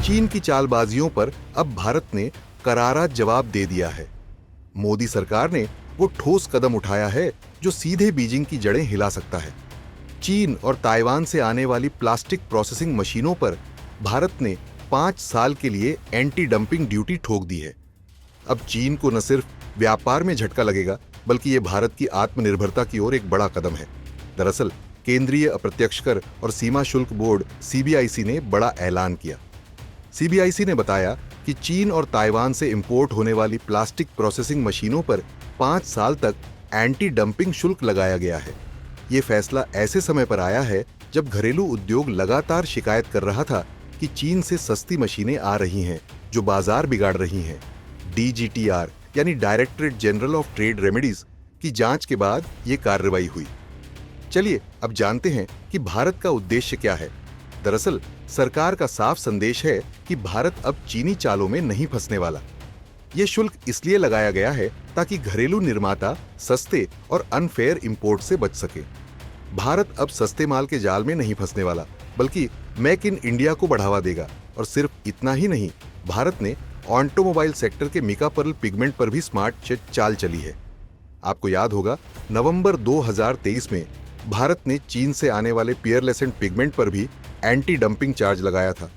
चीन की चालबाजियों पर अब भारत ने करारा जवाब दे दिया है। मोदी सरकार ने वो ठोस कदम उठाया है जो सीधे बीजिंग की जड़ें हिला सकता है। चीन और ताइवान से आने वाली प्लास्टिक प्रोसेसिंग मशीनों पर भारत ने 5 साल के लिए एंटी डंपिंग ड्यूटी ठोक दी है। अब चीन को न सिर्फ व्यापार में झटका लगेगा, बल्कि ये भारत की आत्मनिर्भरता की ओर एक बड़ा कदम है। दरअसल केंद्रीय अप्रत्यक्ष कर और सीमा शुल्क बोर्ड सीबीआईसी ने बड़ा ऐलान किया। सीबीआईसी ने बताया कि चीन और ताइवान से इंपोर्ट होने वाली प्लास्टिक प्रोसेसिंग मशीनों पर 5 साल तक एंटी डंपिंग शुल्क लगाया गया है। ये फैसला ऐसे समय पर आया है जब घरेलू उद्योग लगातार शिकायत कर रहा था कि चीन से सस्ती मशीनें आ रही हैं जो बाजार बिगाड़ रही हैं। डीजीटीआर यानी directorate general of trade remedies की जांच के बाद ये कार्रवाई हुई। चलिए अब जानते हैं कि भारत का उद्देश्य क्या है। दरअसल सरकार का साफ संदेश है कि भारत अब चीनी चालों में नहीं फंसने वाला। ये शुल्क इसलिए लगाया गया है ताकि घरेलू निर्माता सस्ते और अनफेयर इंपोर्ट से बच सके। भारत अब सस्ते माल के जाल में नहीं फंसने वाला, बल्कि मेक इन इंडिया को बढ़ावा देगा। और सिर्फ इतना ही नहीं, भारत ने ऑटोमोबाइल सेक्टर के मिका पर्ल पिगमेंट पर भी स्मार्ट चाल चली है। आपको याद होगा, नवंबर 2023 में भारत ने चीन से आने वाले पियरलेसेंट पिगमेंट पर भी एंटी डंपिंग चार्ज लगाया था।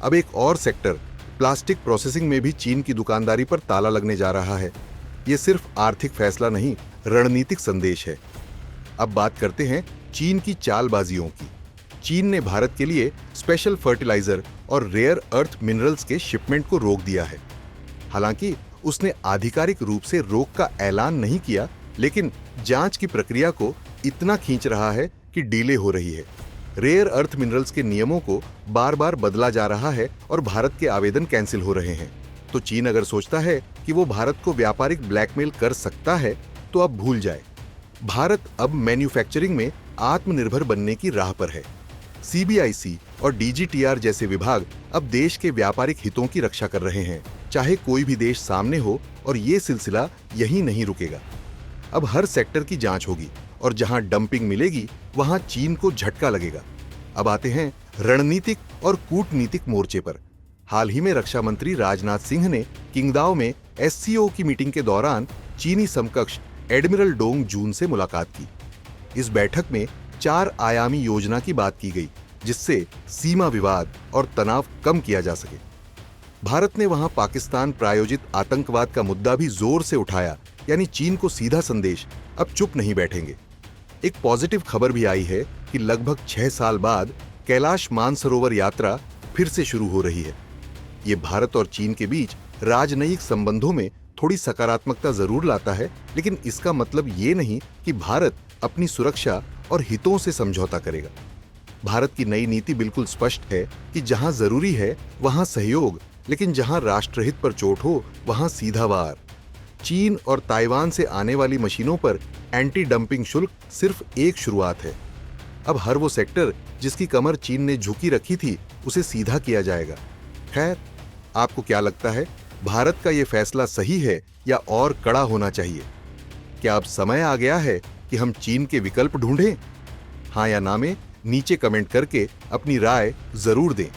अब एक और सेक्टर प्लास्टिक प्रोसेसिंग में भी चीन की दुकानदारी पर ताला लगने जा रहा है। ये सिर्फ आर्थिक फैसला नहीं, रणनीतिक संदेश है। अब बात करते हैं चीन की चालबाजियों की। चीन ने भारत के लिए स्पेशल फर्टिलाइजर और रेयर अर्थ मिनरल्स के शिपमेंट को रोक दिया है। हालांकि उसने आधिकारिक रूप से रोक का ऐलान नहीं किया, लेकिन जांच की प्रक्रिया को इतना खींच रहा है कि डिले हो रही है। रेयर अर्थ मिनरल्स के नियमों को बार बार बदला जा रहा है और भारत के आवेदन कैंसिल हो रहे हैं। तो चीन अगर सोचता है कि वो भारत को व्यापारिक ब्लैकमेल कर सकता है, तो अब भूल जाए। भारत अब मैन्युफैक्चरिंग में आत्मनिर्भर बनने की राह पर है। सीबीआईसी और डीजीटीआर जैसे विभाग अब देश के व्यापारिक हितों की रक्षा कर रहे हैं, चाहे कोई भी देश सामने हो, और ये सिलसिला यहीं नहीं रुकेगा। अब हर सेक्टर की जांच होगी और जहां डंपिंग मिलेगी वहां चीन को झटका लगेगा। अब आते हैं रणनीतिक और कूटनीतिक मोर्चे पर। हाल ही में रक्षा मंत्री राजनाथ सिंह ने किंगदाओ में एससीओ की मीटिंग के दौरान चीनी समकक्ष एडमिरल डोंग जून से मुलाकात की। इस बैठक में 4 आयामी योजना की बात की गई, जिससे सीमा विवाद और तनाव कम किया जा सके। भारत ने वहां पाकिस्तान प्रायोजित आतंकवाद का मुद्दा भी जोर से उठाया, यानी चीन को सीधा संदेश, अब चुप नहीं बैठेंगे। एक पॉजिटिव खबर भी आई है कि लगभग 6 साल बाद कैलाश मानसरोवर यात्रा फिर से शुरू हो रही है। ये भारत और चीन के बीच राजनयिक संबंधों में थोड़ी सकारात्मकता जरूर लाता है, लेकिन इसका मतलब ये नहीं कि भारत अपनी सुरक्षा और हितों से समझौता करेगा। भारत की नई नीति बिल्कुल स्पष्ट है कि जहां जरूरी है वहां सहयोग, लेकिन जहां राष्ट्रहित पर चोट हो वहां सीधा वार। चीन और ताइवान से आने वाली मशीनों पर एंटी डंपिंग शुल्क सिर्फ एक शुरुआत है। अब हर वो सेक्टर जिसकी कमर चीन ने झुकी रखी थी, उसे सीधा किया जाएगा। खैर, आपको क्या लगता है, भारत का ये फैसला सही है या और कड़ा होना चाहिए? क्या अब समय आ गया है कि हम चीन के विकल्प ढूंढें? हाँ या ना में नीचे कमेंट करके अपनी राय जरूर दें।